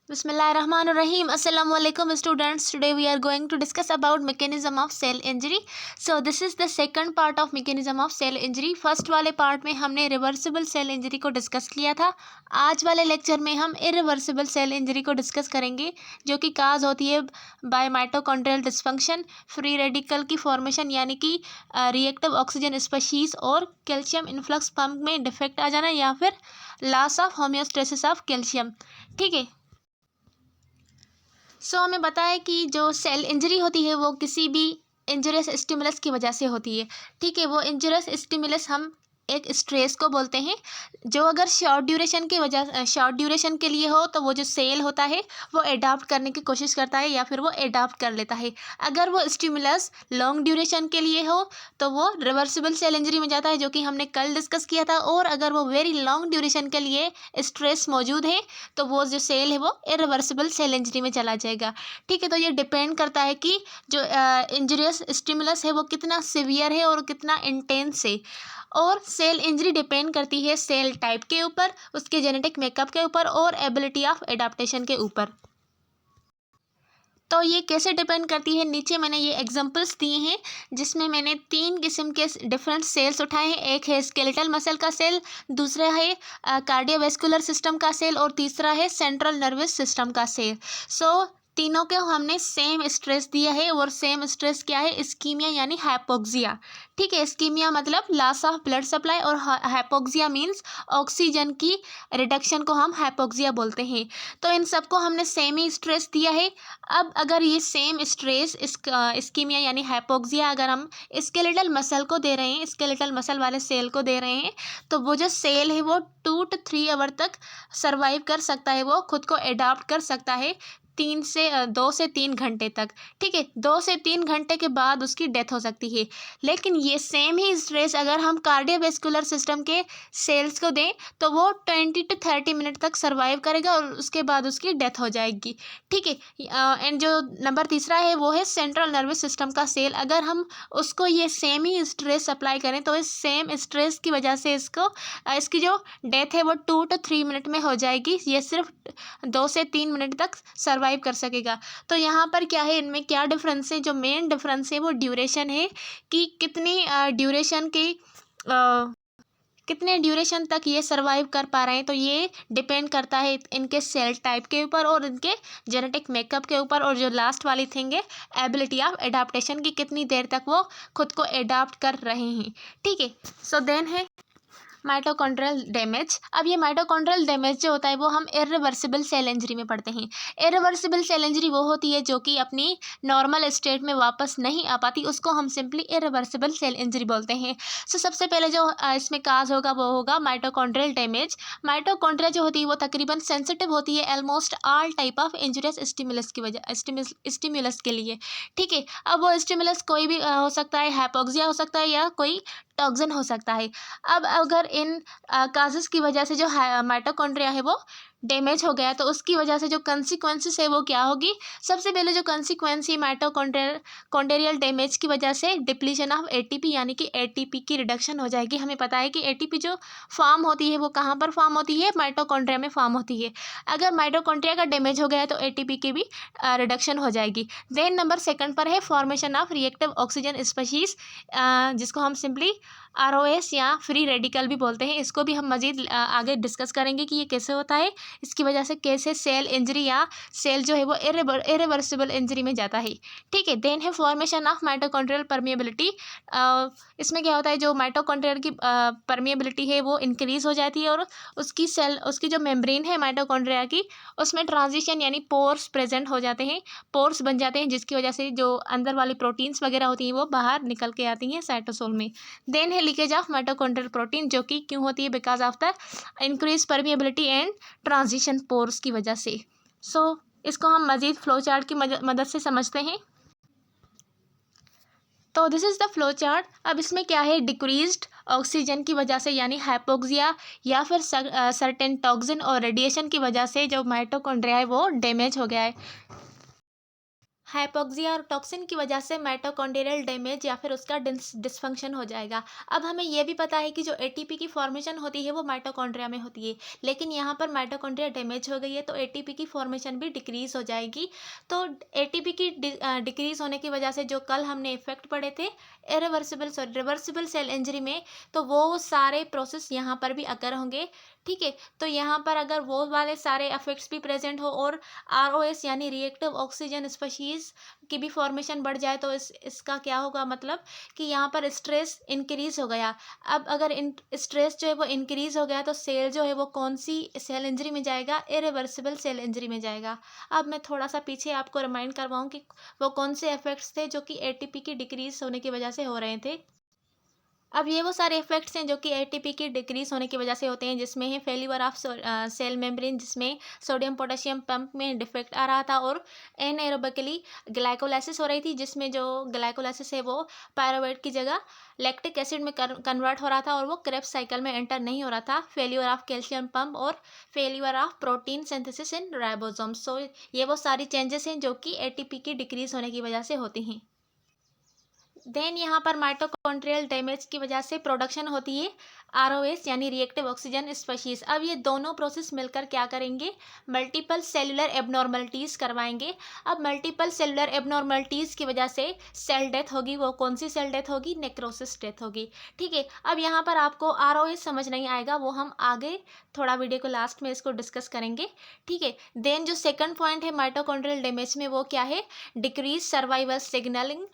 Bismillahirrahmanirrahim. Assalamu alaikum students. Today we are going to discuss about mechanism of cell injury. So this is the second part of mechanism of cell injury. First वाले part में हमने reversible cell injury को discuss किया था. आज वाले lecture में हम irreversible cell injury को discuss करेंगे जो कि cause होती है by mitochondrial dysfunction, free radical की formation यानी कि reactive oxygen species और calcium influx pump में defect आ जाना या फिर loss of homeostasis of calcium. ठीक है. हमें पता है कि जो सेल इंजरी होती है वो किसी भी इंजरियस स्टिमुलस की वजह से होती है. ठीक है. वो इंजरियस स्टिमुलस हम एक स्ट्रेस को बोलते हैं जो अगर शॉर्ट ड्यूरेशन के लिए हो तो वो जो सेल होता है वो एडाप्ट करने की कोशिश करता है या फिर वो एडाप्ट कर लेता है. अगर वो स्टिमुलस लॉन्ग ड्यूरेशन के लिए हो तो वो रिवर्सिबल सेल इंजरी में जाता है जो कि हमने कल डिस्कस किया था. और अगर वो वेरी लॉन्ग ड्यूरेशन के लिए स्ट्रेस मौजूद है तो वो जो सेल है वो इरिवर्सिबल सेल इंजरी में चला जाएगा. ठीक है. तो ये डिपेंड करता है कि जो इंजरियस स्टिमुलस है वो कितना सीवियर है और कितना इंटेंस है. और सेल इंजरी डिपेंड करती है सेल टाइप के ऊपर, उसके जेनेटिक मेकअप के ऊपर और एबिलिटी ऑफ एडाप्टेशन के ऊपर. तो ये कैसे डिपेंड करती है, नीचे मैंने ये एग्जांपल्स दिए हैं जिसमें मैंने 3 किस्म के डिफरेंट सेल्स उठाए हैं. एक है स्केलेटल मसल का सेल, दूसरा है कार्डियोवैस्कुलर सिस्टम का सेल और तीसरा है सेंट्रल नर्वस सिस्टम का सेल. तीनों को हमने सेम स्ट्रेस दिया है और सेम स्ट्रेस क्या है, इस्कीमिया यानी हाइपोक्सिया. ठीक है. इस्कीमिया मतलब लॉस ऑफ ब्लड सप्लाई और हाइपोक्सिया मीन्स ऑक्सीजन की रिडक्शन को हम हाइपोक्सिया बोलते हैं. तो इन सबको हमने सेम ही स्ट्रेस दिया है. अब अगर ये सेम स्ट्रेस इस्कीमिया यानी हाइपोक्सिया अगर हम स्केलेटल मसल को दे रहे हैं, स्केलेटल मसल वाले सेल को दे रहे हैं तो वो जो सेल है वो 2 to 3 आवर तक सर्वाइव कर सकता है, वो खुद को एडाप्ट कर सकता है 2 से 3 घंटे तक. ठीक है. 2 से 3 घंटे के बाद उसकी डेथ हो सकती है. लेकिन ये सेम ही स्ट्रेस अगर हम कार्डियोवैस्कुलर सिस्टम के सेल्स को दें तो वो 20 to 30 मिनट तक सर्वाइव करेगा और उसके बाद उसकी डेथ हो जाएगी. ठीक है. एंड जो नंबर तीसरा है वो है सेंट्रल नर्वस सिस्टम का सेल. अगर हम उसको ये सेम ही स्ट्रेस अप्लाई करें तो इस सेम स्ट्रेस की वजह से इसकी जो डेथ है वो 2 to 3 मिनट में हो जाएगी. ये सिर्फ 2 से 3 मिनट तक सर्वाइव कर सकेगा. तो यहाँ पर क्या है, इनमें क्या डिफरेंस है, जो मेन डिफरेंस है वो ड्यूरेशन है कि कितने ड्यूरेशन तक ये सर्वाइव कर पा रहे हैं. तो ये डिपेंड करता है इनके सेल टाइप के ऊपर और इनके जेनेटिक मेकअप के ऊपर. और जो लास्ट वाली थिंग है एबिलिटी ऑफ एडाप्टेशन की कितनी देर तक वो खुद को एडाप्ट कर रहे हैं. ठीक है. देन है माइटोकॉन्ड्रियल डैमेज. अब ये माइटोकॉन्ड्रियल डैमेज जो होता है वो हम इरिवर्सिबल सेल इंजरी में पढ़ते हैं. इरिवर्सिबल सेल इंजरी वो होती है जो कि अपनी नॉर्मल स्टेट में वापस नहीं आ पाती, उसको हम सिंपली इरिवर्सिबल सेल इंजरी बोलते हैं. सबसे पहले जो इसमें काज होगा वो होगा माइटोकॉन्ड्रियल डैमेज. माइटोकॉन्ड्रिया जो होती है वो तकरीबन सेंसिटिव होती है almost all type of injurious stimulus के लिए. ठीक है. अब वो स्टिमुलस कोई भी हो सकता है, हाइपोक्सिया हो सकता है या कोई टॉक्सिन हो सकता है. अब अगर इन काजेस की वजह से जो माइटोकॉन्ड्रिया है वो डैमेज हो गया तो उसकी वजह से जो कंसिक्वेंसेस है वो क्या होगी. सबसे पहले जो कंसिक्वेंस है माइटोकॉन्ड्रियल डैमेज की वजह से डिप्लीशन ऑफ एटीपी यानी कि एटीपी की रिडक्शन हो जाएगी. हमें पता है कि एटीपी जो फॉर्म होती है वो कहाँ पर फॉर्म होती है, माइटोकॉन्ड्रिया में फॉर्म होती है. अगर माइटोकॉन्ड्रिया का डैमेज हो गया तो एटीपी की भी रिडक्शन हो जाएगी. देन नंबर सेकंड पर है formation of reactive oxygen species जिसको हम सिंपली ROS या फ्री रेडिकल भी बोलते हैं. इसको भी हम मज़ीद आगे डिस्कस करेंगे कि ये कैसे होता है, इसकी वजह से कैसे सेल इंजरी या सेल जो है वो इरिवर्सिबल इंजरी में जाता है. ठीक है. देन है फॉर्मेशन ऑफ माइटोकॉन्ड्रियल परमिएबिलिटी. इसमें क्या होता है, जो माइटोकॉन्ड्रियल की परमिएबिलिटी है वो इंक्रीज़ हो जाती है और उसकी जो मेम्ब्रेन है माइटोकॉन्ड्रिया की उसमें ट्रांजिशन यानी पोर्स प्रेजेंट हो जाते हैं, पोर्स बन जाते हैं जिसकी वजह से जो अंदर वाली प्रोटीन्स वगैरह होती हैं वो बाहर निकल के आती हैं साइटोसोल में. देन है लीकेज ऑफ माइटोकॉन्ड्रियल प्रोटीन जो कि क्यों होती है, because of the increase permeability and transition pores की वजह से. इसको हम मज़ीद फ्लो चार्ट की मदद से समझते हैं. तो this is the flow chart. अब इसमें क्या है, डिक्रीज्ड ऑक्सीजन की वजह से यानी हाइपोक्सिया या फिर सर्टेन टॉक्सिन और रेडिएशन की वजह से जो माइटोकॉन्ड्रिया है वो डैमेज हो गया है. हाइपोक्सिया और टॉक्सिन की वजह से माइटोकॉन्ड्रियल डैमेज या फिर उसका डिसफंक्शन हो जाएगा। अब हमें यह भी पता है कि जो एटीपी की फॉर्मेशन होती है वो माइटोकॉन्ड्रिया में होती है, लेकिन यहाँ पर माइटोकॉन्ड्रिया डैमेज हो गई है तो एटीपी की फॉर्मेशन भी डिक्रीज हो जाएगी। तो एटीपी की डिक्रीज होने की वजह से जो कल हमने इफेक्ट पढ़े थे रिवर्सिबल सेल इंजरी में, तो वो सारे प्रोसेस यहाँ पर भी अकर होंगे। ठीक है, तो यहाँ पर अगर वो वाले सारे इफेक्ट्स भी प्रेजेंट हो और आरओएस यानी रिएक्टिव ऑक्सीजन स्पीशीज की भी फॉर्मेशन बढ़ जाए तो इसका क्या होगा, मतलब कि यहाँ पर स्ट्रेस इंक्रीज हो गया। अब अगर इन स्ट्रेस जो है वो इंक्रीज हो गया तो सेल जो है वो कौन सी सेल इंजरी में जाएगा, इरिवर्सिबल सेल इंजरी में जाएगा। अब मैं थोड़ा सा पीछे आपको रिमाइंड करवाऊँ कि वो कौन से इफेक्ट्स थे जो कि एटीपी की डिक्रीज होने की वजह से हो रहे थे। अब ये वो सारे इफेक्ट्स हैं जो कि एटीपी की डिक्रीज होने की वजह से होते हैं, जिसमें है फेल्यूर ऑफ सेल मेम्ब्रेन, जिसमें सोडियम पोटेशियम पंप में डिफेक्ट आ रहा था, और एनएरोबिकली ग्लाइकोलाइसिस हो रही थी, जिसमें जो ग्लाइकोलाइसिस है वो पायरुवेट की जगह लैक्टिक एसिड में कन्वर्ट हो रहा था और वो क्रेब्स साइकिल में एंटर नहीं हो रहा था। फेल्यूर ऑफ कैल्शियम पंप और failure of protein synthesis in ribosomes. So ये वो सारी चेंजेस हैं जो कि एटीपी की डिक्रीज होने की वजह से होती हैं। देन यहाँ पर माइटोकॉन्ड्रियल डैमेज की वजह से प्रोडक्शन होती है आरओएस यानी रिएक्टिव ऑक्सीजन स्पीशीज। अब ये दोनों प्रोसेस मिलकर क्या करेंगे, मल्टीपल सेलुलर एबनॉर्मलिटीज़ करवाएंगे। अब मल्टीपल सेलुलर एबनॉर्मलिटीज़ की वजह से सेल डेथ होगी। वो कौन सी सेल डेथ होगी, नेक्रोसिस डेथ होगी। ठीक है, अब यहाँ पर आपको आरओएस समझ नहीं आएगा, वो हम आगे थोड़ा वीडियो को लास्ट में इसको डिस्कस करेंगे। ठीक है, देन जो सेकंड पॉइंट है माइटोकॉन्ड्रियल डैमेज में वो क्या है, डिक्रीज सर्वाइवल सिग्नलिंग।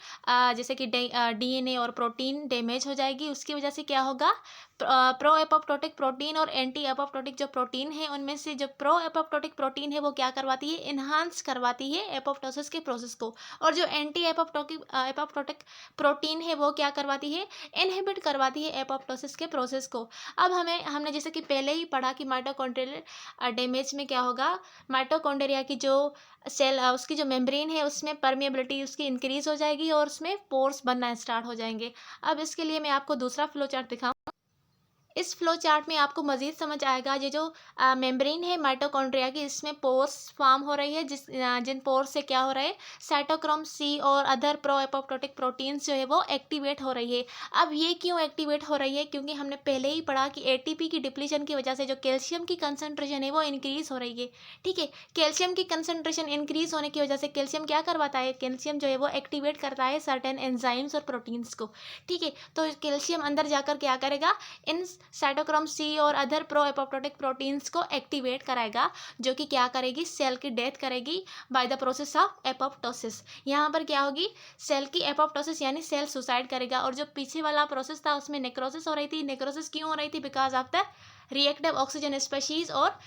जैसे कि डीएनए और प्रोटीन डैमेज हो जाएगी, उसकी वजह से क्या होगा, प्रो एपोप्टोटिक प्रोटीन और एंटी एपोप्टोटिक जो प्रोटीन है उनमें से जो प्रो एपोप्टोटिक प्रोटीन है वो क्या करवाती है, इन्हांस करवाती है एपोप्टोसिस के प्रोसेस को, और जो एंटी एपोप्टोटिक प्रोटीन है वो क्या करवाती है, इनहिबिट करवाती है एपोप्टोसिस के प्रोसेस को। अब हमने जैसे कि पहले ही पढ़ा कि माइटोकॉन्ड्रियल डैमेज में क्या होगा, माइटोकॉन्ड्रिया की जो सेल उसकी जो मेम्ब्रेन है उसमें परमेबिलिटी उसकी इंक्रीज हो जाएगी और उसमें पोर्स बनना स्टार्ट हो जाएंगे। अब इसके लिए मैं आपको दूसरा फ्लो चार्ट दिखाऊं। इस फ्लो चार्ट में आपको मज़ीद समझ आएगा ये जो मेम्ब्रेन है माइटोकॉन्ड्रिया की, इसमें पोर्स फॉर्म हो रही है, जिन पोर्स से क्या हो रहा है, साइटोक्रोम सी और अदर प्रो एपोप्टोटिक प्रोटीन्स जो है वो एक्टिवेट हो रही है। अब ये क्यों एक्टिवेट हो रही है, क्योंकि हमने पहले ही पढ़ा कि एटीपी की डिप्लीशन की वजह से जो कैल्शियम की कंसनट्रेशन है वो इंक्रीज हो रही है। ठीक है, कैल्शियम की कंसनट्रेशन इंक्रीज होने की वजह से कैल्शियम क्या करवाता है, कैल्शियम जो है वो एक्टिवेट करता है सर्टेन एंजाइम्स और प्रोटीन्स को। ठीक है, तो कैल्शियम अंदर जाकर क्या करेगा, इन साइटोक्रोम सी और अदर प्रो एपोप्टोटिक प्रोटीन्स को एक्टिवेट कराएगा, जो कि क्या करेगी, सेल की डेथ करेगी by the process of apoptosis. यहाँ पर क्या होगी, सेल की एपोप्टोसिस यानी सेल सुसाइड करेगा, और जो पीछे वाला प्रोसेस था उसमें नेक्रोसिस हो रही थी। नेक्रोसिस क्यों हो रही थी, because of the reactive oxygen species और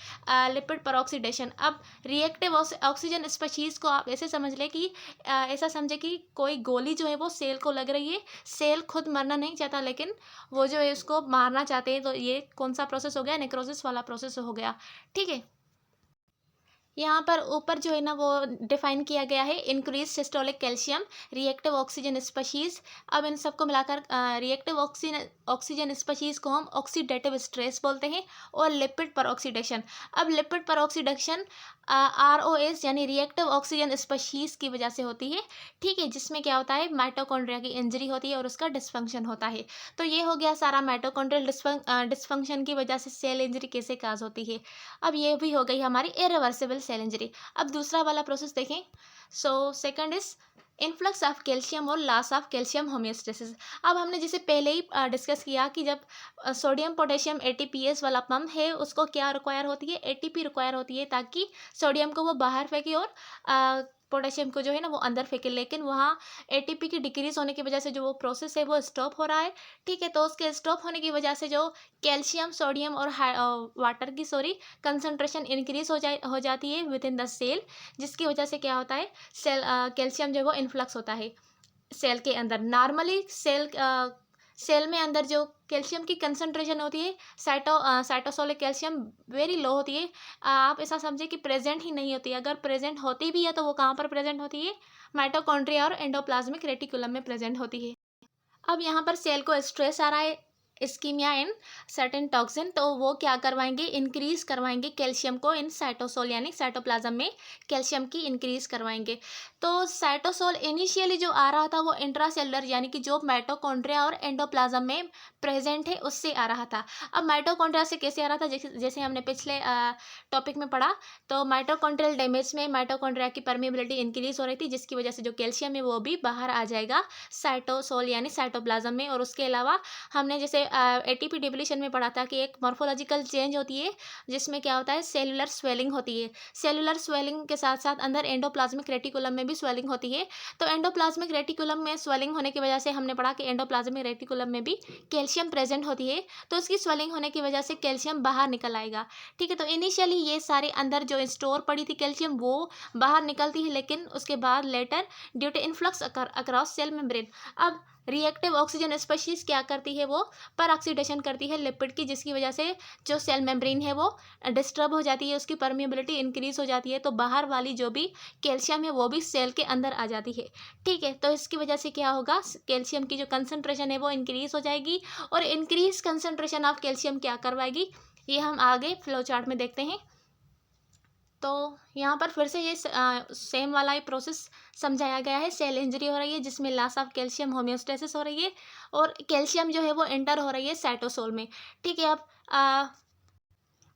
लिपिड परऑक्सीडेशन। अब रिएक्टिव ऑक्सीजन स्पीशीज को आप ऐसे समझ ले कि ऐसा समझे कि कोई गोली जो है वो सेल को लग रही है, सेल खुद मरना नहीं चाहता लेकिन वो जो है उसको मारना चाहते हैं, तो ये कौन सा प्रोसेस हो गया, नेक्रोसिस वाला प्रोसेस हो गया। ठीक है, यहाँ पर ऊपर जो है ना वो डिफाइन किया गया है, increase systolic calcium, reactive oxygen species. अब इन सबको मिलाकर रिएक्टिव ऑक्सीजन स्पीशीज को हम ऑक्सीडेटिव स्ट्रेस बोलते हैं, और लिपिड परऑक्सीडेशन। अब लिपिड परऑक्सीडेशन आरओएस यानी रिएक्टिव ऑक्सीजन स्पीशीज की वजह से होती है। ठीक है, जिसमें क्या होता है, माइटोकॉन्ड्रिया की इंजरी होती है और उसका डिसफंक्शन होता है। तो ये हो गया सारा माइटोकॉन्ड्रियल डिसफंक्शन की वजह से सेल इंजरी कैसे काज होती है। अब ये भी हो गई हमारी इरिवर्सिबल सेल इंजरी। अब दूसरा वाला प्रोसेस देखें। So second is influx of calcium और लॉस ऑफ कैल्शियम होमियोस्टेसिस। अब हमने जैसे पहले ही डिस्कस किया कि जब सोडियम पोटेशियम एटीपीएस वाला पंप है उसको क्या रिक्वायर होती है, एटीपी रिक्वायर होती है, ताकि सोडियम को वो बाहर फेंके और पोटेशियम को जो है ना वो अंदर फेंके। लेकिन वहाँ एटीपी की डिक्रीज होने की वजह से जो वो प्रोसेस है वो स्टॉप हो रहा है। ठीक है, तो उसके स्टॉप होने की वजह से जो कैल्शियम सोडियम और वाटर की कंसनट्रेशन इंक्रीज हो जाती है विद इन द सेल, जिसकी वजह से क्या होता है, सेल कैल्शियम जो है वो इन्फ्लक्स होता है सेल के अंदर। नॉर्मली सेल में अंदर जो कैल्शियम की कंसनट्रेशन होती है, साइटोसोलिक कैल्शियम वेरी लो होती है। आप ऐसा समझे कि प्रेजेंट ही नहीं होती है। अगर प्रेजेंट होती भी है तो वो कहाँ पर प्रेजेंट होती है, माइटोकॉन्ड्रिया और एंडोप्लाज्मिक रेटिकुलम में प्रेजेंट होती है। अब यहाँ पर सेल को स्ट्रेस आ रहा है इस्कीमिया इन सर्टेन टॉक्सिन, तो वो क्या करवाएंगे, इंक्रीज करवाएंगे कैल्शियम को इन साइटोसोल यानी साइटोप्लाज्म में कैल्शियम की इंक्रीज करवाएंगे। तो साइटोसोल इनिशियली जो आ रहा था वो इंट्रासेलुलर यानी कि जो माइटोकॉन्ड्रिया और एंडोप्लाज्म में प्रेजेंट है उससे आ रहा था। अब माइटोकॉन्ड्रिया से कैसे आ रहा था, जैसे हमने पिछले टॉपिक में पढ़ा, तो माइटोकॉन्ड्रियल डैमेज में माइटोकॉन्ड्रिया की परमिबिलिटी इंक्रीज हो रही थी, जिसकी वजह से जो कैल्शियम है वो भी बाहर आ जाएगा साइटोसोल यानी साइटोप्लाज्म में। और उसके अलावा हमने जैसे एटीपी डिप्लीशन में पढ़ा था कि एक मॉर्फोलॉजिकल चेंज होती है जिसमें क्या होता है, सेलुलर स्वेलिंग होती है। सेलुलर स्वेलिंग के साथ साथ अंदर एंडोप्लाज्मिक रेटिकुलम में भी स्वेलिंग होती है। तो एंडोप्लाज्मिक रेटिकुलम में स्वेलिंग होने की वजह से हमने पढ़ा कि एंडोप्लाज्मिक रेटिकुलम में भी कैल्शियम प्रेजेंट होती है, तो उसकी स्वेलिंग होने की वजह से कैल्शियम बाहर निकल आएगा। ठीक है, तो इनिशियली ये सारे अंदर जो स्टोर पड़ी थी कैल्शियम वो बाहर निकलती है, लेकिन उसके बाद later due to influx across cell membrane, अब रिएक्टिव ऑक्सीजन स्पीशीज क्या करती है, वो पर ऑक्सीडेशन करती है लिपिड की, जिसकी वजह से जो सेल मेम्ब्रेन है वो डिस्टर्ब हो जाती है, उसकी परमिबिलिटी इंक्रीज हो जाती है, तो बाहर वाली जो भी कैल्शियम है वो भी सेल के अंदर आ जाती है। ठीक है, तो इसकी वजह से क्या होगा, कैल्शियम की जो कंसनट्रेशन है वो इंक्रीज हो जाएगी, और इंक्रीज कंसनट्रेशन ऑफ कैल्शियम क्या करवाएगी, ये हम आगे फ्लो चार्ट में देखते हैं। तो यहाँ पर फिर से ये सेम वाला ही प्रोसेस समझाया गया है। सेल इंजरी हो रही है जिसमें लॉस ऑफ कैल्शियम होम्योस्टेसिस हो रही है, और कैल्शियम जो है वो एंटर हो रही है साइटोसोल में। ठीक है, अब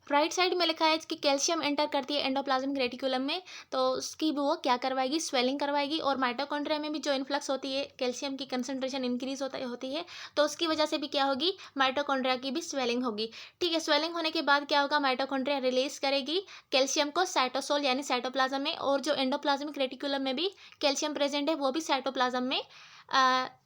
राइट साइड में लिखा है कि कैल्शियम एंटर करती है एंडोप्लाज्मिक रेटिकुलम में, तो उसकी वो क्या करवाएगी, स्वेलिंग करवाएगी, और माइटोकॉन्ड्रिया में भी जो इन्फ्लक्स होती है, कैल्शियम की कंसंट्रेशन इंक्रीज होती है, तो उसकी वजह से भी क्या होगी, माइटोकॉन्ड्रिया की भी स्वेलिंग होगी। ठीक है, स्वेलिंग होने के बाद क्या होगा, माइटोकॉन्ड्रिया रिलीज करेगी कैल्शियम को साइटोसोल यानी साइटोप्लाज्म में, और जो एंडोप्लाज्मिक रेटिकुलम में भी कैल्शियम प्रेजेंट है वो भी साइटोप्लाज्म में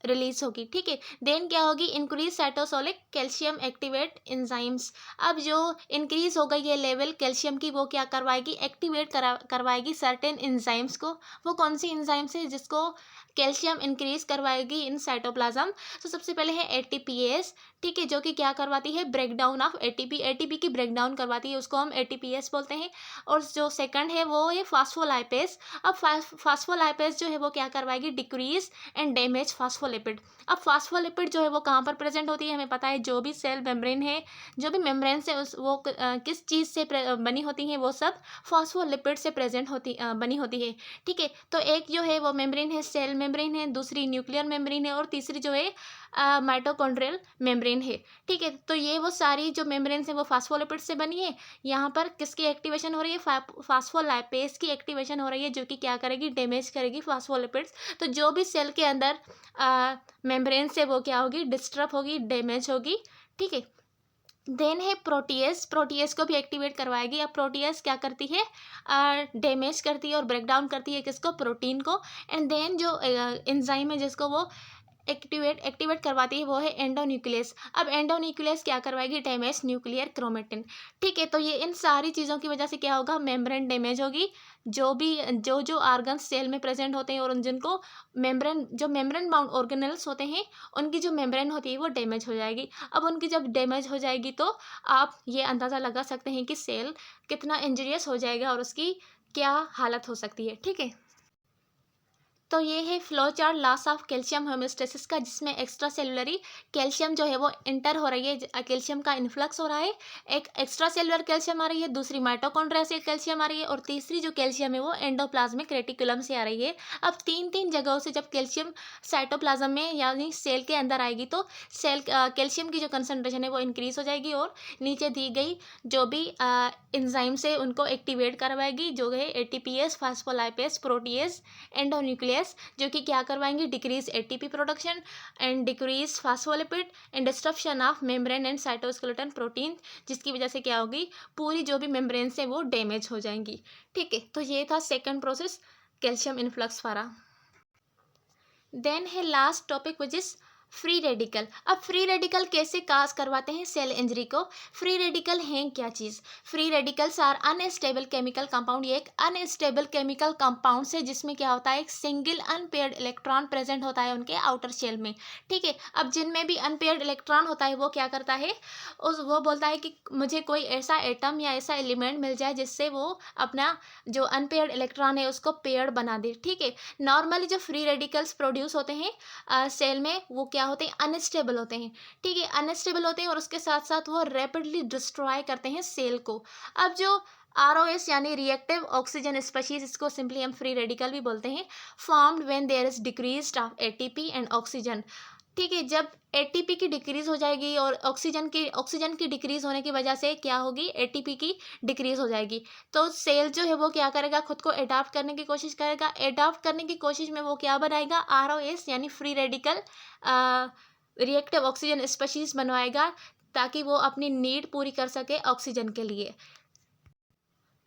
रिलीज होगी। ठीक है, देन क्या होगी, increase cytosolic calcium activate enzymes. अब जो इंक्रीज हो गई है लेवल कैल्शियम की, वो क्या करवाएगी, एक्टिवेट करवाएगी सर्टेन एंजाइम्स को। वो कौन सी एंजाइम्स है जिसको कैल्शियम इंक्रीज करवाएगी इन साइटोप्लाज्म, तो सबसे पहले है एटीपीएस। ठीक है, जो कि क्या करवाती है, ब्रेकडाउन ऑफ एटीपी, एटीपी की ब्रेकडाउन करवाती है, उसको हम एटीपीएस बोलते हैं। और जो सेकंड है वो है फास्फोलाइपेज। अब फास्फोलाइपेज जो है वो क्या करवाएगी, डिक्रीज एंड डैमेज फास्फोलिपिड। अब फास्फोलिपिड जो है वो कहाँ पर प्रेजेंट होती है, हमें पता है जो भी सेल मेम्ब्रेन है, जो भी मेम्ब्रेन से वो किस चीज़ से बनी होती है, वो सब फास्फोलिपिड से प्रेजेंट बनी होती है। ठीक है, तो एक जो है वो मेम्ब्रेन है, सेल मेम्ब्रेन है, दूसरी न्यूक्लियर मेम्ब्रेन है, और तीसरी जो है माइटोकॉन्ड्रियल मेम्ब्रेन है। ठीक है, तो ये वो सारी जो मेम्ब्रेन है वो फास्फोलिपिड से बनी है। यहाँ पर किसकी एक्टिवेशन हो रही है, फास्फोलाइपेज की एक्टिवेशन हो रही है, जो कि क्या करेगी, डैमेज करेगी फास्फोलिपिड्स। तो जो भी सेल के अंदर मेम्ब्रेन से वो क्या होगी, डिस्टर्ब होगी, डैमेज होगी। ठीक है, देन है प्रोटीएस, प्रोटीएस को भी एक्टिवेट करवाएगी। अब प्रोटीएस क्या करती है, डैमेज करती है और ब्रेकडाउन करती है किसको, प्रोटीन को। एंड देन जो एंजाइम है जिसको वो एक्टिवेट करवाती है वो है एंडोन्यूक्लियस। अब एंडोन्यूक्लियस क्या करवाएगी, डैमेज न्यूक्लियर क्रोमेटिन। ठीक है, तो ये इन सारी चीज़ों की वजह से क्या होगा, मेम्ब्रेन डैमेज होगी। जो भी जो ऑर्गन सेल में प्रेजेंट होते हैं और जिनको मेम्ब्रेन बाउंड ऑर्गेनल्स होते हैं, उनकी जो मेम्ब्रेन होती है वो डैमेज हो जाएगी। अब उनकी जब डैमेज हो जाएगी तो आप ये अंदाज़ा लगा सकते हैं कि सेल कितना इंजरियस हो जाएगा और उसकी क्या हालत हो सकती है। ठीक है, तो ये है flow chart loss of calcium homeostasis का, जिसमें एक्स्ट्रा सेलुलरी कैल्शियम जो है वो एंटर हो रही है, कैल्शियम का इन्फ्लक्स हो रहा है। एक एक्स्ट्रा सेलुलर कैल्शियम आ रही है, दूसरी माइटोकॉन्ड्रिया से कैल्शियम आ रही है, और तीसरी जो कैल्शियम है वो एंडोप्लाज्मिक रेटिकुलम से आ रही है। अब तीन जगहों से जब कैल्शियम साइटोप्लाज्म में यानी सेल के अंदर आएगी तो सेल कैल्शियम की जो कंसनट्रेशन है वो इंक्रीज हो जाएगी, और नीचे दी गई जो भी एंजाइम से उनको एक्टिवेट करवाएगी, जो है एटीपीएस, फास्फोलाइपेज, प्रोटीएस, एंडोन्यूक्लियस, जो कि क्या करवाएंगे, decrease ATP production and decrease phospholipid and disruption of membrane and cytoskeleton protein, जिसकी वजह से क्या होगी, पूरी जो भी मेम्ब्रेन से वो डैमेज हो जाएंगी। ठीक है, तो ये था सेकंड प्रोसेस कैल्शियम इन्फ्लक्स वाला। देन है last topic which is free radical. अब फ्री रेडिकल कैसे काज करवाते हैं सेल इंजरी को, फ्री रेडिकल हैं क्या चीज़, free radicals are unstable chemical compound. ये एक अनस्टेबल केमिकल कंपाउंड है जिसमें क्या होता है, एक सिंगल अनपेयर्ड इलेक्ट्रॉन प्रेजेंट होता है उनके आउटर शेल में। ठीक है, अब जिनमें भी अनपेयर्ड इलेक्ट्रॉन होता है वो क्या करता है, वो बोलता है कि मुझे कोई ऐसा एटम या ऐसा एलिमेंट मिल जाए जिससे वो अपना जो अनपेयर्ड इलेक्ट्रॉन है उसको पेयर्ड बना दे। ठीक है, नॉर्मली जो फ्री रेडिकल्स प्रोड्यूस होते हैं सेल में, वो क्या क्या होते हैं, अनस्टेबल होते हैं। ठीक है, अनस्टेबल होते हैं और उसके साथ साथ वो रैपिडली डिस्ट्रॉय करते हैं सेल को। अब जो ROS यानी रिएक्टिव ऑक्सीजन स्पीशीज, इसको सिंपली हम फ्री रेडिकल भी बोलते हैं, formed when there is decrease of ATP and oxygen. ठीक है, जब ATP की डिक्रीज हो जाएगी और ऑक्सीजन की डिक्रीज होने की वजह से क्या होगी, ATP की डिक्रीज हो जाएगी, तो सेल जो है वो क्या करेगा, खुद को अडाप्ट करने की कोशिश करेगा। अडाप्ट करने की कोशिश में वो क्या बनाएगा, ROS यानी free radical reactive oxygen species बनवाएगा, ताकि वो अपनी नीड पूरी कर सके ऑक्सीजन के लिए।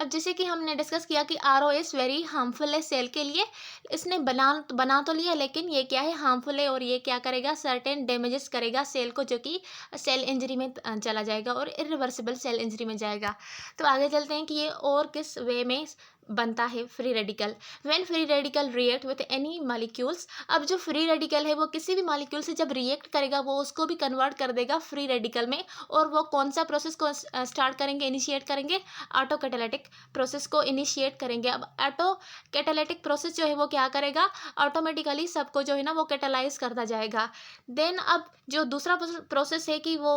अब जैसे कि हमने डिस्कस किया कि ROS वेरी हार्मफुल है सेल के लिए। इसने बना तो लिया, लेकिन ये क्या है, हार्मफुल है, और ये क्या करेगा, सर्टेन डैमेजेस करेगा सेल को, जो कि सेल इंजरी में चला जाएगा और इरिवर्सिबल सेल इंजरी में जाएगा। तो आगे चलते हैं कि ये और किस वे में बनता है free radical. When free radical react with any molecules, अब जो फ्री रेडिकल है वो किसी भी मॉलिक्यूल से जब रिएक्ट करेगा वो उसको भी कन्वर्ट कर देगा फ्री रेडिकल में। और वो कौन सा प्रोसेस को स्टार्ट करेंगे, इनिशिएट करेंगे, ऑटो कैटालिटिक प्रोसेस को इनिशिएट करेंगे। अब ऑटो कैटालिटिक प्रोसेस जो है वो क्या करेगा, ऑटोमेटिकली सबको जो है ना वो कैटालाइज करता जाएगा। देन अब जो दूसरा प्रोसेस है कि वो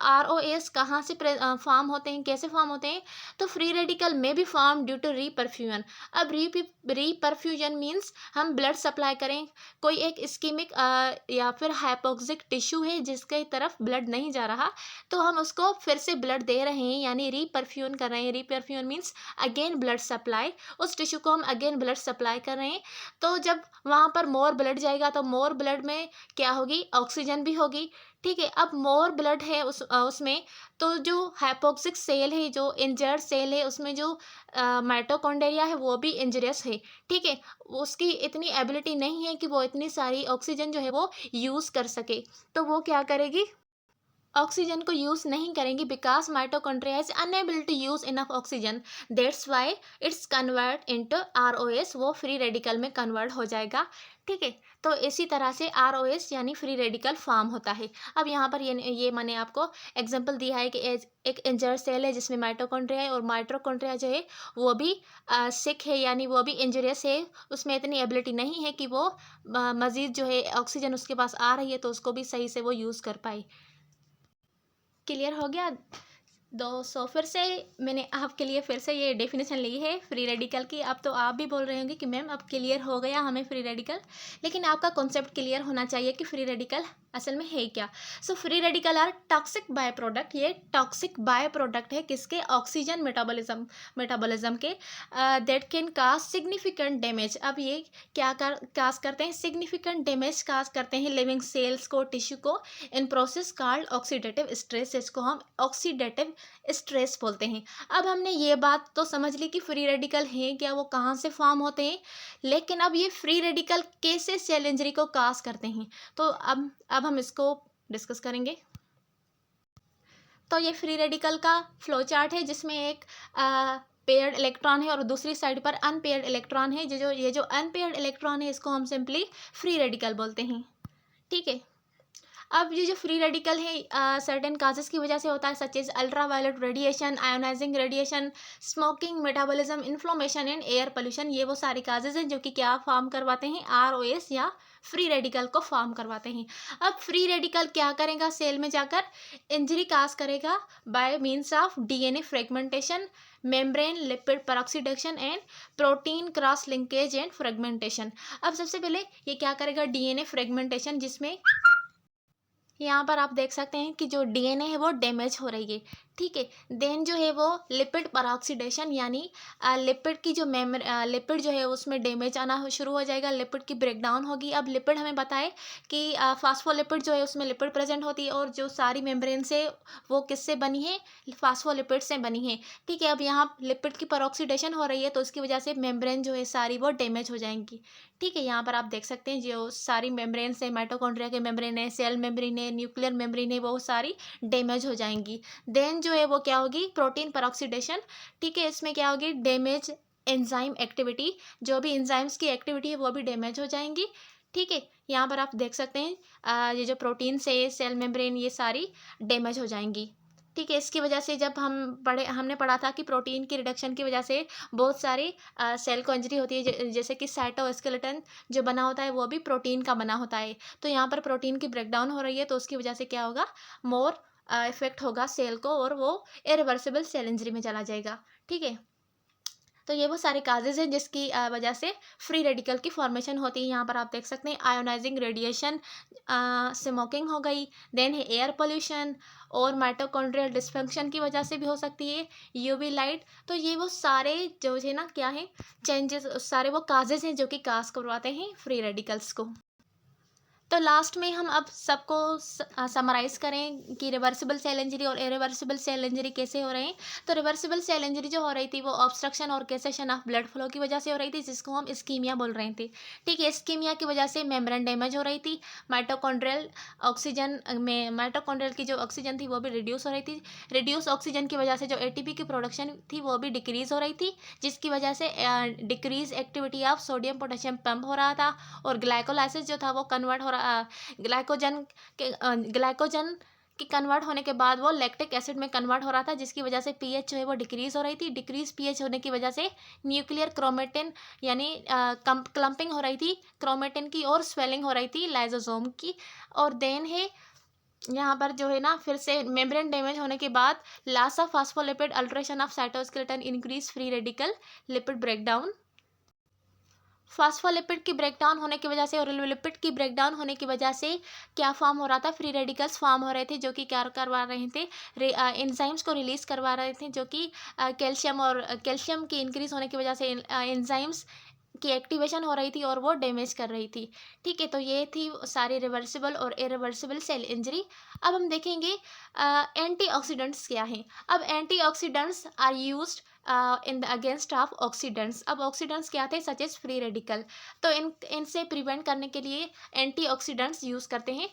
ROS कहाँ से फॉर्म होते हैं, कैसे फॉर्म होते हैं, तो फ्री रेडिकल में भी फॉर्म ड्यू टू रीपरफ्यूजन। अब रीपरफ्यूजन मीन्स हम ब्लड सप्लाई करें, कोई एक इस्कीमिक या फिर हाइपोक्सिक टिश्यू है जिसके तरफ ब्लड नहीं जा रहा, तो हम उसको फिर से ब्लड दे रहे हैं, यानी रीपरफ्यूजन कर रहे हैं। Reperfusion means again blood supply, उस टिश्यू को हम अगेन ब्लड सप्लाई कर रहे हैं। तो जब वहाँ पर मोर ब्लड जाएगा तो मोर ब्लड में क्या होगी, ऑक्सीजन भी होगी। ठीक है, अब मोर ब्लड है उसमें, तो जो हाइपोक्सिक सेल है, जो इंजर्ड सेल है, उसमें जो माइटोकॉन्ड्रिया है वो भी इंजरियस है। ठीक है, उसकी इतनी एबिलिटी नहीं है कि वो इतनी सारी ऑक्सीजन जो है वो यूज़ कर सके, तो वो क्या करेगी, ऑक्सीजन को यूज़ नहीं करेंगी, because mitochondria is unable to use enough oxygen, that's why it's convert into ROS, वो फ्री रेडिकल में कन्वर्ट हो जाएगा। ठीक है, तो इसी तरह से ROS यानी फ्री रेडिकल फॉर्म होता है। अब यहाँ पर ये मैंने आपको एग्जांपल दिया है कि एक इंजर्ड सेल है जिसमें माइटोकॉन्ड्रिया है, और माइटोकॉन्ड्रिया जो है वो भी सिक है, यानी वो भी इंजरियस है, उसमें इतनी एबिलिटी नहीं है कि वो मज़ीद जो है ऑक्सीजन उसके पास आ रही है तो उसको भी सही से वो यूज़ कर पाए। क्लियर हो गया। सो फिर से मैंने आपके लिए फिर से ये डेफिनेशन ली है फ्री रेडिकल की। अब तो आप भी बोल रहे होंगे कि मैम अब क्लियर हो गया हमें फ्री रेडिकल, लेकिन आपका कॉन्सेप्ट क्लियर होना चाहिए कि फ्री रेडिकल असल में है क्या। So free radical are toxic by product, ये टॉक्सिक बाय प्रोडक्ट है किसके, ऑक्सीजन मेटाबॉलिज्म के, that can cause significant damage. अब ये क्या काज करते हैं, सिग्निफिकेंट डैमेज काज करते हैं लिविंग सेल्स को, टिश्यू को, in process called oxidative stress, इसको हम ऑक्सीडेटिव स्ट्रेस बोलते हैं। अब हमने ये बात तो समझ ली कि फ्री रेडिकल है क्या, वो कहाँ से फॉर्म होते हैं, लेकिन अब ये फ्री रेडिकल कैसे सेल इंजरी को काज करते हैं, तो अब हम इसको डिस्कस करेंगे। तो ये फ्री रेडिकल का फ्लो चार्ट है जिसमें एक पेयर्ड इलेक्ट्रॉन है और दूसरी साइड पर अनपेयर्ड इलेक्ट्रॉन है। ये जो अनपेयर्ड इलेक्ट्रॉन है इसको हम सिंपली फ्री रेडिकल बोलते हैं। ठीक है, अब ये जो फ्री रेडिकल है सर्टेन काजेस की वजह से होता है, such as ultra violet radiation, ionizing radiation, smoking, metabolism, inflammation and air pollution. ये वो सारी काजेस हैं जो कि क्या फॉर्म करवाते हैं, ROS या फ्री रेडिकल को फॉर्म करवाते हैं। अब फ्री रेडिकल क्या करेगा, सेल में जाकर इंजरी काज करेगा by means of DNA fragmentation, membrane lipid peroxidation and protein cross linkage and fragmentation. अब सबसे पहले ये क्या करेगा, DNA फ्रेगमेंटेशन, जिसमें यहाँ पर आप देख सकते हैं कि जो DNA है वो डैमेज हो रही है। ठीक है, देन जो है वो लिपिड परऑक्सीडेशन, यानी लिपिड की जो लिपिड जो है उसमें डैमेज आना शुरू हो जाएगा, लिपिड की ब्रेकडाउन होगी। अब लिपिड हमें बताए कि फास्फोलिपिड जो है उसमें लिपिड प्रेजेंट होती है, और जो सारी मेम्ब्रेन से वो किससे बनी है, फास्फोलिपिड से बनी है। ठीक है, अब यहाँ लिपिड की परऑक्सीडेशन हो रही है तो उसकी वजह से मेम्ब्रेन जो है सारी वो डैमेज हो जाएंगी। ठीक है, यहाँ पर आप देख सकते हैं जो सारी मेम्ब्रेन से, माइटोकॉन्ड्रिया के मेम्ब्रेन है, सेल मेम्ब्रेन है, न्यूक्लियर मेम्ब्रेन है, वो सारी डैमेज हो जाएंगी। देन जो है वो क्या होगी, प्रोटीन परऑक्सीडेशन। ठीक है, इसमें क्या होगी, डैमेज एंजाइम एक्टिविटी, जो भी एंजाइम्स की एक्टिविटी है वो भी डैमेज हो जाएंगी। ठीक है, यहाँ पर आप देख सकते हैं ये जो प्रोटीन से सेल मेम्ब्रेन ये सारी डैमेज हो जाएंगी। ठीक है, इसकी वजह से जब हमने पढ़ा था कि प्रोटीन की रिडक्शन की वजह से बहुत सारी सेल को इंजरी होती है, जैसे कि साइटोस्केलेटन जो बना होता है वो भी प्रोटीन का बना होता है। तो यहाँ पर प्रोटीन की ब्रेकडाउन हो रही है, तो उसकी वजह से क्या होगा, मोर इफेक्ट होगा सेल को और वो इरिवर्सिबल सेल इंजरी में चला जाएगा। ठीक है, तो ये वो सारे काजेज़ हैं जिसकी वजह से फ्री रेडिकल की फॉर्मेशन होती है। यहाँ पर आप देख सकते हैं आयोनाइजिंग रेडिएशन, स्मोकिंग हो गई, देन है एयर पोल्यूशन और माइटोकॉन्ड्रियल डिस्फंक्शन की वजह से भी हो सकती है, यूवी लाइट। तो ये वो सारे जो है ना क्या है, चेंजेस, सारे वो काजेज़ हैं जो कि काज करवाते हैं फ्री रेडिकल्स को। तो लास्ट में हम अब सबको समराइज करें कि रिवर्सिबल सेल इंजरी और इरिवर्सिबल सेल इंजरी कैसे हो रहे हैं। तो रिवर्सिबल सेल इंजरी जो हो रही थी वो ऑब्स्ट्रक्शन और कैसेशन ऑफ ब्लड फ्लो की वजह से हो रही थी, जिसको हम इस्कीमिया बोल रहे थे। ठीक है, इस्कीमिया की वजह से मेम्ब्रेन डैमेज हो रही थी, माइटोकॉन्ड्रियल ऑक्सीजन में माइटोकॉन्ड्रियल की जो ऑक्सीजन थी वो भी रिड्यूस हो रही थी। रिड्यूस ऑक्सीजन की वजह से जो एटीपी की प्रोडक्शन थी वो भी डिक्रीज हो रही थी, जिसकी वजह से decrease activity of sodium potassium pump हो रहा था और ग्लाइकोलाइसिस जो था वो कन्वर्ट हो रहा ग्लाइकोजन के कन्वर्ट होने के बाद वो लैक्टिक एसिड में कन्वर्ट हो रहा था, जिसकी वजह से पीएच जो है वो डिक्रीज हो रही थी। डिक्रीज पीएच होने की वजह से न्यूक्लियर क्रोमेटिन यानी क्लम्पिंग हो रही थी क्रोमेटिन की और स्वेलिंग हो रही थी लाइजोसोम की। और देन है यहाँ पर जो है ना फिर से मेम्ब्रेन डैमेज होने के बाद loss of phospholipid, alteration of cytoskeleton, increase free radical, lipid breakdown. Phospholipid की ब्रेकडाउन होने की वजह से और लिपिड की ब्रेकडाउन होने की वजह से क्या फॉर्म हो रहा था, फ्री रेडिकल्स फॉर्म हो रहे थे जो कि क्या करवा रहे थे, एंजाइम्स को रिलीज करवा रहे थे, जो कि कैल्शियम की इंक्रीज होने की वजह से एंजाइम्स की एक्टिवेशन हो रही थी और वो डैमेज कर रही थी। ठीक है, तो ये थी सारी रिवर्सिबल और इरिवर्सिबल सेल इंजरी। अब हम देखेंगे एंटीऑक्सीडेंट्स क्या हैं। अब antioxidants are used in the against of oxidants. अब ऑक्सीडेंट्स क्या थे, सच एज फ्री रेडिकल। तो इनसे प्रिवेंट करने के लिए एंटीऑक्सीडेंट्स यूज़ करते हैं।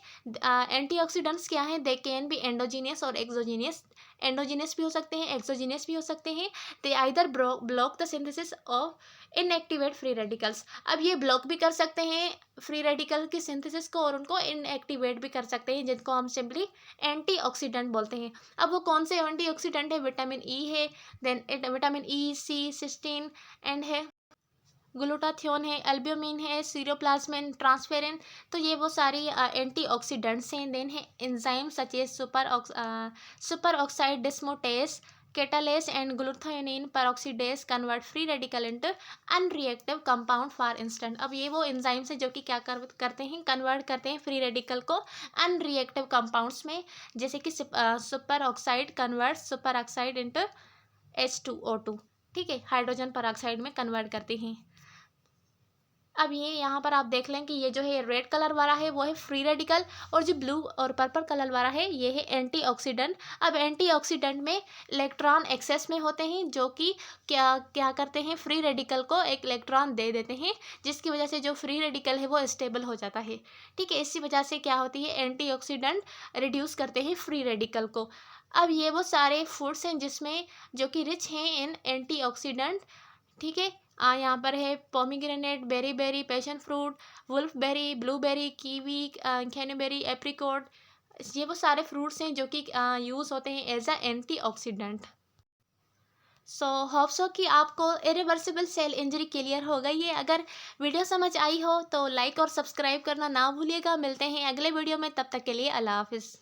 एंटीऑक्सीडेंट्स क्या हैं, दे कैन बी एंडोजीनियस और एक्सोजीनियस। एंडोजीनियस भी हो सकते हैं, एक्सोजीनियस भी हो सकते हैं। They either block the synthesis of inactivate free radicals. अब ये ब्लॉक भी कर सकते हैं फ्री रेडिकल की सिंथेसिस को और उनको इनएक्टिवेट भी कर सकते हैं, जिनको हम सिंपली एंटीऑक्सीडेंट बोलते हैं। अब वो कौन से एंटीऑक्सीडेंट है, विटामिन ई है, then vitamin E, C, cysteine and है ग्लूटाथियोन है, एल्ब्यूमिन है, सीरोप्लाज्मिन, ट्रांसफेरिन। तो ये वो सारी एंटीऑक्सीडेंट्स हैं। देन है enzyme such as superoxide dismutase, catalase and glutathione peroxidase convert free radical into unreactive compound for instant. अब ये वो एंजाइम्स हैं जो कि क्या करते हैं, कन्वर्ट करते हैं फ्री रेडिकल को अनरिएक्टिव कंपाउंड्स में, जैसे कि super oxide convert super oxide into H2O2। ठीक है, हाइड्रोजन पेरोक्साइड में कन्वर्ट करते हैं। अब ये यहाँ पर आप देख लें कि ये जो है रेड कलर वाला है वो है फ्री रेडिकल और जो ब्लू और पर्पल कलर वाला है ये है एंटीऑक्सीडेंट। अब एंटीऑक्सीडेंट में इलेक्ट्रॉन एक्सेस में होते हैं, जो कि क्या क्या करते हैं, फ्री रेडिकल को एक इलेक्ट्रॉन दे देते हैं, जिसकी वजह से जो फ्री रेडिकल है वो स्टेबल हो जाता है। ठीक है, इसी वजह से क्या होती है, एंटीऑक्सीडेंट रिड्यूस करते हैं फ्री रेडिकल को। अब ये वो सारे फूड्स हैं जिसमें जो कि रिच हैं इन एंटीऑक्सीडेंट। ठीक है, यहाँ पर है pomegranate, berry berry, passion fruit, wolf berry, blueberry, kiwi, cranberry, apricot. ये वो सारे फ्रूट्स हैं जो कि यूज़ होते हैं as a antioxidant. So hope so कि आपको इरिवर्सिबल सेल इंजरी क्लियर हो गई है। अगर वीडियो समझ आई हो तो लाइक और सब्सक्राइब करना ना भूलिएगा। मिलते हैं अगले वीडियो में, तब तक के लिए अल्लाह हाफिज़।